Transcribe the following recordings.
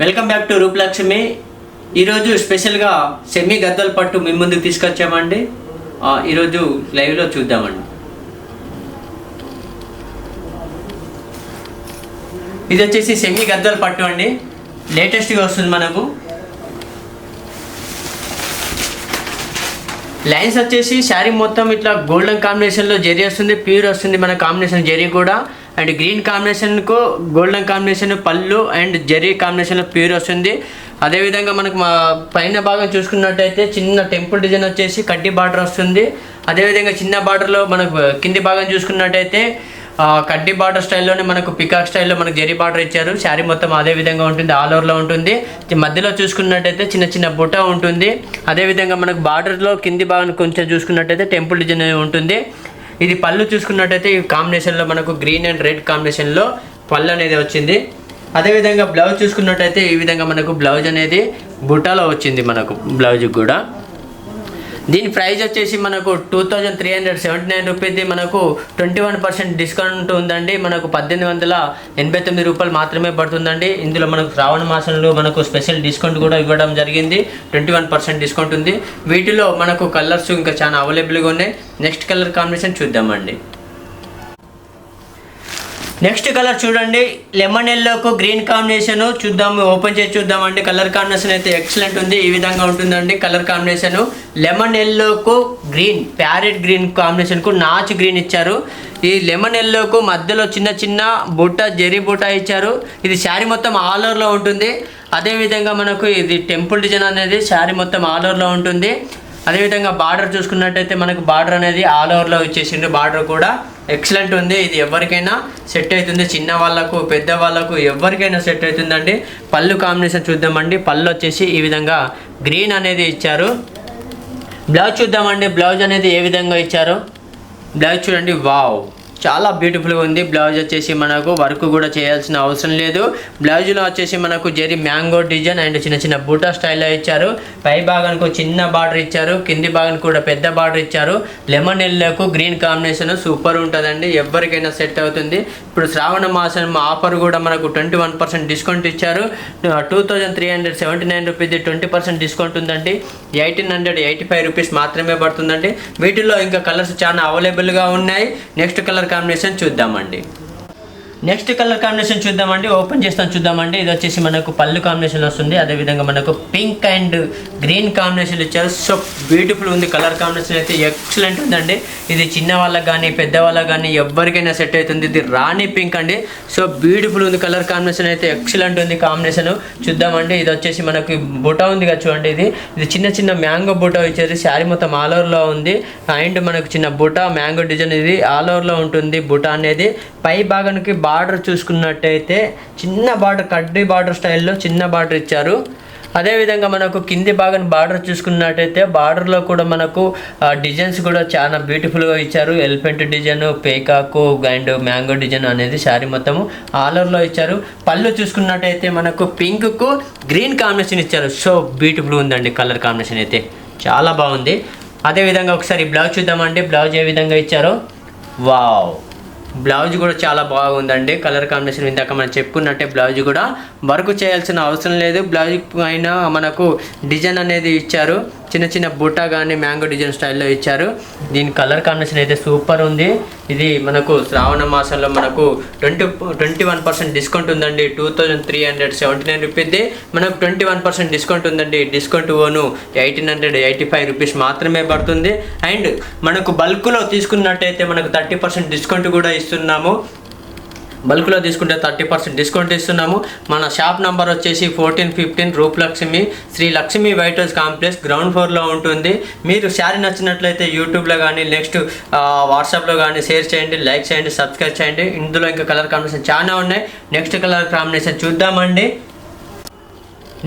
Welcome back to Rupalakshmi. ఈరోజు స్పెషల్గా semi Gadwal పట్టు మీ ముందుకు తీసుకొచ్చామండి. ఈరోజు లైవ్లో చూద్దామండి. ఇది వచ్చేసి సెమీ గద్వాల్ పట్టు అండి, లేటెస్ట్గా వస్తుంది మనకు. లైన్స్ వచ్చేసి శారీ మొత్తం ఇట్లా గోల్డెన్ కాంబినేషన్లో జరీ వస్తుంది, ప్యూర్ వస్తుంది మన కాంబినేషన్ జరీ కూడా. అండ్ గ్రీన్ కాంబినేషన్కు గోల్డెన్ కాంబినేషన్ పళ్ళు అండ్ జరీ కాంబినేషన్లో ప్యూర్ వస్తుంది. అదేవిధంగా మనకు మా పైన భాగం చూసుకున్నట్టయితే చిన్న టెంపుల్ డిజైన్ వచ్చేసి కడ్డీ బార్డర్ వస్తుంది. అదేవిధంగా చిన్న బార్డర్లో మనకు కింది భాగం చూసుకున్నట్టయితే కడ్డీ బార్డర్ స్టైల్లోనే మనకు పికాక్ స్టైల్లో మనకు జరీ బార్డర్ ఇచ్చారు. శారీ మొత్తం అదే విధంగా ఉంటుంది, ఆల్ ఓవర్లో ఉంటుంది. మధ్యలో చూసుకున్నట్టయితే చిన్న చిన్న బుట్ట ఉంటుంది. అదేవిధంగా మనకు బార్డర్లో కింది భాగం కొంచెం చూసుకున్నట్టయితే టెంపుల్ డిజైన్ ఉంటుంది. ఇది పళ్ళు చూసుకున్నట్టయితే ఈ కాంబినేషన్లో మనకు గ్రీన్ అండ్ రెడ్ కాంబినేషన్లో పళ్ళు అనేది వచ్చింది. అదేవిధంగా బ్లౌజ్ చూసుకున్నట్టయితే ఈ విధంగా మనకు బ్లౌజ్ అనేది బుట్టాలో వచ్చింది మనకు బ్లౌజ్కి కూడా. దీని ప్రైస్ వచ్చేసి మనకు 2379 రూపీది. మనకు 21% డిస్కౌంట్ ఉందండి. మనకు 1889 రూపాయలు మాత్రమే పడుతుందండి. ఇందులో మనకు శ్రావణ మాసంలో మనకు స్పెషల్ డిస్కౌంట్ కూడా ఇవ్వడం జరిగింది, 21% డిస్కౌంట్ ఉంది. వీటిలో మనకు కలర్స్ ఇంకా చాలా అవైలబుల్గా ఉన్నాయి. నెక్స్ట్ కలర్ కాంబినేషన్ చూద్దామండి. నెక్స్ట్ కలర్ చూడండి, లెమన్ ఎల్లోకు గ్రీన్ కాంబినేషన్ చూద్దాము, ఓపెన్ చేసి చూద్దామండి. కలర్ కాంబినేషన్ అయితే ఎక్సలెంట్ ఉంది. ఈ విధంగా ఉంటుందండి కలర్ కాంబినేషన్. లెమన్ ఎల్లోకు గ్రీన్, ప్యారెట్ గ్రీన్ కాంబినేషన్కు నాచ్ గ్రీన్ ఇచ్చారు. ఈ లెమన్ ఎల్లోకు మధ్యలో చిన్న చిన్న బుట్ట జరీ బుట్ట ఇచ్చారు. ఇది శారీ మొత్తం ఆల్ ఓవర్లో ఉంటుంది. అదేవిధంగా మనకు ఇది టెంపుల్ డిజైన్ అనేది శారీ మొత్తం ఆల్ ఓవర్లో ఉంటుంది. అదేవిధంగా బార్డర్ చూసుకున్నట్టయితే మనకు బార్డర్ అనేది ఆల్ ఓవర్లో ఇచ్చేసిండు. బార్డర్ కూడా ఎక్సలెంట్ ఉంది. ఇది ఎవరికైనా సెట్ అవుతుంది, చిన్న వాళ్ళకు పెద్ద వాళ్ళకు ఎవరికైనా సెట్ అవుతుందండి. పళ్ళు కాంబినేషన్ చూద్దామండి. పళ్ళు వచ్చేసి ఈ విధంగా గ్రీన్ అనేది ఇచ్చారు. బ్లౌజ్ చూద్దామండి. బ్లౌజ్ అనేది ఏ విధంగా ఇచ్చారో బ్లౌజ్ చూడండి. వావ్, చాలా బ్యూటిఫుల్గా ఉంది. బ్లౌజ్ వచ్చేసి మనకు వర్క్ కూడా చేయాల్సిన అవసరం లేదు. బ్లౌజ్లో వచ్చేసి మనకు జరీ మ్యాంగో డిజైన్ అండ్ చిన్న చిన్న బూటా స్టైల్లో ఇచ్చారు. పై భాగానికి చిన్న బార్డర్ ఇచ్చారు, కింది భాగానికి కూడా పెద్ద బార్డర్ ఇచ్చారు. లెమన్ ఎల్లోకు గ్రీన్ కాంబినేషన్ సూపర్ ఉంటుందండి, ఎవరికైనా సెట్ అవుతుంది. ఇప్పుడు శ్రావణ మాసం ఆఫర్ కూడా మనకు 21% డిస్కౌంట్ ఇచ్చారు. 2379 రూపీది 20% డిస్కౌంట్ ఉందండి. 1885 రూపీస్ మాత్రమే పడుతుందండి. వీటిలో ఇంకా కలర్స్ చాలా అవైలబుల్గా ఉన్నాయి. నెక్స్ట్ కలర్ కాంబినేషన్ చూద్దామండి. నెక్స్ట్ కలర్ కాంబినేషన్ చూద్దామండి. ఓపెన్ చేస్తాను చూద్దామండి. ఇది వచ్చేసి మనకు పళ్ళు కాంబినేషన్ వస్తుంది. అదేవిధంగా మనకు పింక్ అండ్ గ్రీన్ కాంబినేషన్ ఇచ్చారు. సో బ్యూటిఫుల్ ఉంది. కలర్ కాంబినేషన్ అయితే ఎక్సలెంట్ ఉందండి. ఇది చిన్న వాళ్ళకి కానీ పెద్ద వాళ్ళకి కానీ ఎవరికైనా సెట్ అవుతుంది. ఇది రాణి పింక్ అండి. సో బ్యూటిఫుల్ ఉంది. కలర్ కాంబినేషన్ అయితే ఎక్సలెంట్ ఉంది. కాంబినేషన్ చూద్దామండి. ఇది వచ్చేసి మనకి బుట్ట ఉంది కదా చూడండి. ఇది చిన్న చిన్న మ్యాంగో బుట్ట ఇచ్చేది. శారీ మొత్తం ఆల్ ఓవర్లో ఉంది. అండ్ మనకు చిన్న బుట్ట మ్యాంగో డిజైన్ ఇది ఆల్ ఓవర్లో ఉంటుంది. బుట్ట అనేది పై భాగానికి బార్డర్ చూసుకున్నట్టయితే చిన్న బార్డర్ కడ్డీ బార్డర్ స్టైల్లో చిన్న బార్డర్ ఇచ్చారు. అదేవిధంగా మనకు కింది భాగం బార్డర్ చూసుకున్నట్టయితే బార్డర్లో కూడా మనకు డిజైన్స్ కూడా చాలా బ్యూటిఫుల్గా ఇచ్చారు. ఎలిఫెంట్ డిజైన్, పేకాకు అండ్ మ్యాంగో డిజైన్ అనేది శారీ మొత్తము ఆల్ ఓవర్లో ఇచ్చారు. పళ్ళు చూసుకున్నట్టయితే మనకు పింక్కు గ్రీన్ కాంబినేషన్ ఇచ్చారు. సో బ్యూటిఫుల్ ఉందండి. కలర్ కాంబినేషన్ అయితే చాలా బాగుంది. అదేవిధంగా ఒకసారి బ్లౌజ్ చూద్దామండి. బ్లౌజ్ ఏ విధంగా ఇచ్చారో. వావ్, బ్లౌజ్ కూడా చాలా బాగుందండి. కలర్ కాంబినేషన్ ఇందాక మనం చెప్పుకున్నట్టే బ్లౌజ్ కూడా వర్క్ చేయాల్సిన అవసరం లేదు. బ్లౌజ్ పైన మనకు డిజైన్ అనేది ఇచ్చారు. చిన్న చిన్న బుట్ట కానీ మ్యాంగో డిజైన్ స్టైల్లో ఇచ్చారు. దీని కలర్ కాంబినేషన్ అయితే సూపర్ ఉంది. ఇది మనకు శ్రావణ మాసంలో మనకు 21% డిస్కౌంట్ ఉందండి. 2379 రూపీది మనకు 21% డిస్కౌంట్ ఉందండి. డిస్కౌంట్ ఓను 1885 రూపీస్ మాత్రమే పడుతుంది. అండ్ మనకు బల్క్లో తీసుకున్నట్టయితే మనకు 30% డిస్కౌంట్ కూడా ఇస్తున్నాము. బల్క్లో తీసుకుంటే 30% డిస్కౌంట్ ఇస్తున్నాము. మన షాప్ నెంబర్ వచ్చేసి 1415 Rupalakshmi, Sri Lakshmi white house complex ground ఫ్లోర్లో ఉంటుంది. మీరు శారీ నచ్చినట్లయితే యూట్యూబ్లో కానీ నెక్స్ట్ వాట్సాప్లో కానీ షేర్ చేయండి, లైక్ చేయండి, సబ్స్క్రైబ్ చేయండి. ఇందులో ఇంకా కలర్ కాంబినేషన్ చాలా ఉన్నాయి. నెక్స్ట్ కలర్ కాంబినేషన్ చూద్దామండి.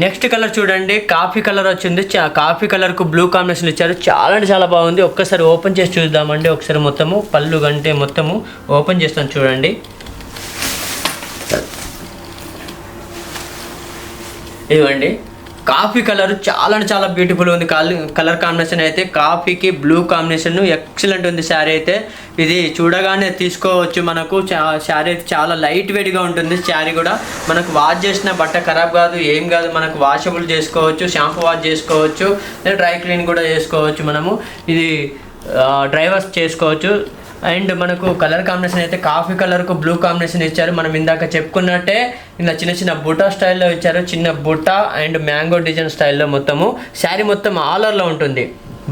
నెక్స్ట్ కలర్ చూడండి, కాఫీ కలర్ వచ్చింది. కాఫీ కలర్కు బ్లూ కాంబినేషన్ ఇచ్చారు. చాలా అంటే చాలా బాగుంది. ఒక్కసారి ఓపెన్ చేసి చూద్దామండి. ఒకసారి మొత్తము పళ్ళు గంటే మొత్తము ఓపెన్ చేస్తాను చూడండి. ఇదిగోండి కాఫీ కలర్ చాలా అంటే చాలా బ్యూటిఫుల్ ఉంది. కలర్ కాంబినేషన్ అయితే కాఫీకి బ్లూ కాంబినేషన్ ఎక్సలెంట్ ఉంది. శారీ అయితే ఇది చూడగానే తీసుకోవచ్చు. మనకు శారీ అయితే చాలా లైట్ వెయిట్గా ఉంటుంది. శారీ కూడా మనకు వాష్ చేసిన బట్ట ఖరాబ్ కాదు, ఏం కాదు. మనకు వాషబుల్ చేసుకోవచ్చు, షాంపూ వాష్ చేసుకోవచ్చు, లేదా డ్రై క్లీన్ కూడా చేసుకోవచ్చు. మనము ఇది డ్రై వాష్ చేసుకోవచ్చు. అండ్ మనకు కలర్ కాంబినేషన్ అయితే కాఫీ కలర్కు బ్లూ కాంబినేషన్ ఇచ్చారు. మనం ఇందాక చెప్పుకున్నట్టే ఇలా చిన్న చిన్న బుటా స్టైల్లో ఇచ్చారు. చిన్న బుటా అండ్ మ్యాంగో డిజైన్ స్టైల్లో మొత్తము శారీ మొత్తం ఆలర్లో ఉంటుంది.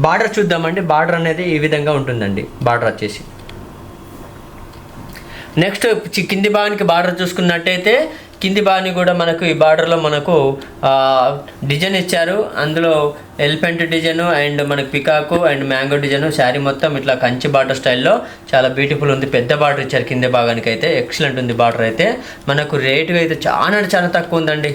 బార్డర్ చూద్దామండి. బార్డర్ అనేది ఈ విధంగా ఉంటుందండి. బార్డర్ వచ్చేసి నెక్స్ట్ కింది భాగానికి బార్డర్ చూసుకున్నట్టయితే కింది భాగాన్ని కూడా మనకు ఈ బార్డర్లో మనకు డిజైన్ ఇచ్చారు. అందులో ఎలిఫెంట్ డిజైన్ అండ్ మనకు peacock and mango design. Sari మొత్తం ఇట్లా కంచి బార్డర్ స్టైల్లో చాలా బ్యూటిఫుల్ ఉంది. పెద్ద బార్డర్ ఇచ్చారు కింది భాగానికి అయితే ఎక్సలెంట్ ఉంది. బార్డర్ అయితే మనకు రేటు అయితే చాలా తక్కువ ఉందండి.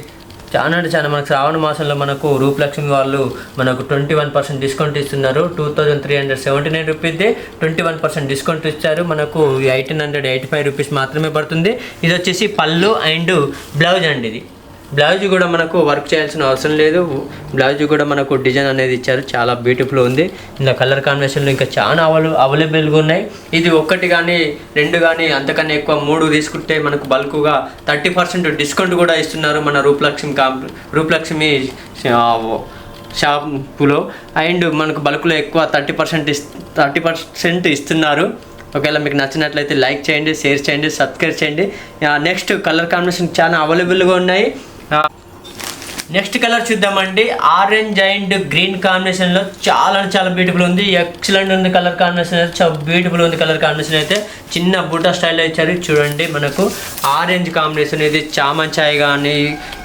చాలా మనకు శ్రావణ మాసంలో మనకు రూపలక్ష్మి వాళ్ళు మనకు 21% డిస్కౌంట్ ఇస్తున్నారు. 2379 రూపీస్ది 21% డిస్కౌంట్ ఇచ్చారు. మనకు 1885 రూపీస్ మాత్రమే పడుతుంది. ఇది వచ్చేసి పళ్ళు అండ్ బ్లౌజ్ అండి. ఇది బ్లౌజ్ కూడా మనకు వర్క్ చేయాల్సిన అవసరం లేదు. బ్లౌజ్ కూడా మనకు డిజైన్ అనేది ఇచ్చారు. చాలా బ్యూటిఫుల్ ఉంది. ఇలా కలర్ కాంబినేషన్లో ఇంకా చాలా అవైలబుల్గా ఉన్నాయి. ఇది ఒకటి కానీ 2 కానీ అంతకన్నా ఎక్కువ 3 తీసుకుంటే మనకు బల్క్గా 30% డిస్కౌంట్ కూడా ఇస్తున్నారు మన రూపలక్ష్మి షాపులో. అండ్ మనకు బల్క్లో ఎక్కువ 30% ఇస్తున్నారు. ఒకవేళ మీకు నచ్చినట్లయితే లైక్ చేయండి, షేర్ చేయండి, సబ్స్క్రైబ్ చేయండి. నెక్స్ట్ కలర్ కాంబినేషన్ చాలా అవైలబుల్గా ఉన్నాయి. నెక్స్ట్ కలర్ చూద్దామండి. ఆరెంజ్ అండ్ గ్రీన్ కాంబినేషన్లో చాలా బ్యూటిఫుల్ ఉంది. ఎక్సలెంట్ ఉంది కలర్ కాంబినేషన్ అయితే. చాలా బ్యూటిఫుల్ ఉంది కలర్ కాంబినేషన్ అయితే. చిన్న బూటా స్టైల్లో ఇచ్చారు. చూడండి మనకు ఆరెంజ్ కాంబినేషన్. ఇది చామంచాయ్ కానీ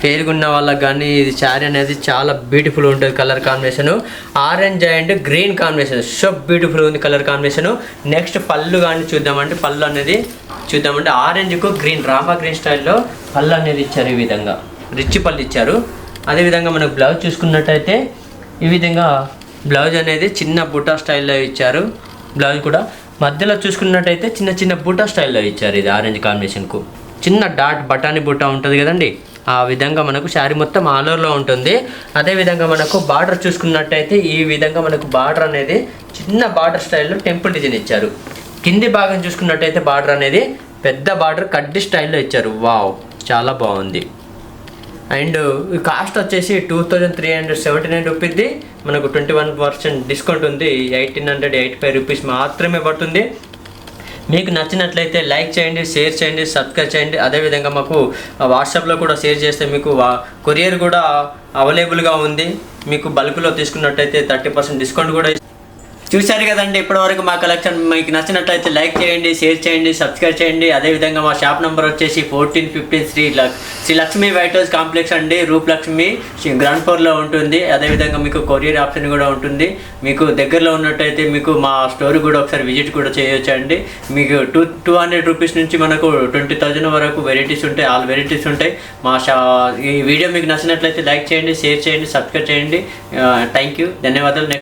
పేరుగున్న వాళ్ళకి కానీ ఇది శారీ అనేది చాలా బ్యూటిఫుల్ ఉంటుంది. Colour combination orange and green combination so beautiful ఉంది కలర్ కాంబినేషను. నెక్స్ట్ పళ్ళు కానీ చూద్దామండి. పళ్ళు అనేది చూద్దామండి. ఆరెంజ్కు గ్రీన్ రామా గ్రీన్ స్టైల్లో పళ్ళు అనేది ఇచ్చారు. ఈ విధంగా రిచ్ పళ్ళు ఇచ్చారు. అదేవిధంగా మనకు బ్లౌజ్ చూసుకున్నట్టయితే ఈ విధంగా బ్లౌజ్ అనేది చిన్న బుటా స్టైల్లో ఇచ్చారు. బ్లౌజ్ కూడా మధ్యలో చూసుకున్నట్టయితే చిన్న బుటా స్టైల్లో ఇచ్చారు. ఇది ఆరెంజ్ కాంబినేషన్కు చిన్న డాట్ బటానీ బుటా ఉంటుంది కదండి, ఆ విధంగా మనకు శారీ మొత్తం ఆల్ ఓవర్లో ఉంటుంది. అదేవిధంగా మనకు బార్డర్ చూసుకున్నట్టయితే ఈ విధంగా మనకు బార్డర్ అనేది చిన్న బార్డర్ స్టైల్లో టెంపుల్ డిజైన్ ఇచ్చారు. కింది భాగం చూసుకున్నట్టయితే బార్డర్ అనేది పెద్ద బార్డర్ కడ్డీ స్టైల్లో ఇచ్చారు. వావ్ చాలా బాగుంది. అండ్ కాస్ట్ వచ్చేసి 2379 రూపీస్ది మనకు 21% డిస్కౌంట్ ఉంది. 1885 రూపీస్ మాత్రమే పడుతుంది. మీకు నచ్చినట్లయితే లైక్ చేయండి, షేర్ చేయండి, సబ్స్క్రైబ్ చేయండి. అదేవిధంగా మాకు వాట్సాప్లో కూడా షేర్ చేస్తే మీకు కొరియర్ కూడా అవైలబుల్గా ఉంది. మీకు బల్క్లో తీసుకున్నట్టయితే 30% డిస్కౌంట్ కూడా చూశారు కదండి. ఇప్పటివరకు మా కలెక్షన్ మీకు నచ్చినట్లయితే లైక్ చేయండి, షేర్ చేయండి, సబ్స్క్రైబ్ చేయండి. అదేవిధంగా మా షాప్ నెంబర్ వచ్చేసి 1415 Sri Lakshmi white house complex అండి. రూపలక్ష్మి గ్రౌండ్ ఫ్లోర్లో ఉంటుంది. అదేవిధంగా మీకు కొరియర్ ఆప్షన్ కూడా ఉంటుంది. మీకు దగ్గరలో ఉన్నట్టయితే మీకు మా స్టోర్ కూడా ఒకసారి విజిట్ కూడా చేయొచ్చు అండి. మీకు 200 రూపీస్ నుంచి మనకు 20,000 వరకు వెరైటీస్ ఉంటాయి. ఆల్ వెరైటీస్ ఉంటాయి. ఈ వీడియో మీకు నచ్చినట్లయితే లైక్ చేయండి, షేర్ చేయండి, సబ్స్క్రైబ్ చేయండి. థ్యాంక్ యూ, ధన్యవాదాలు.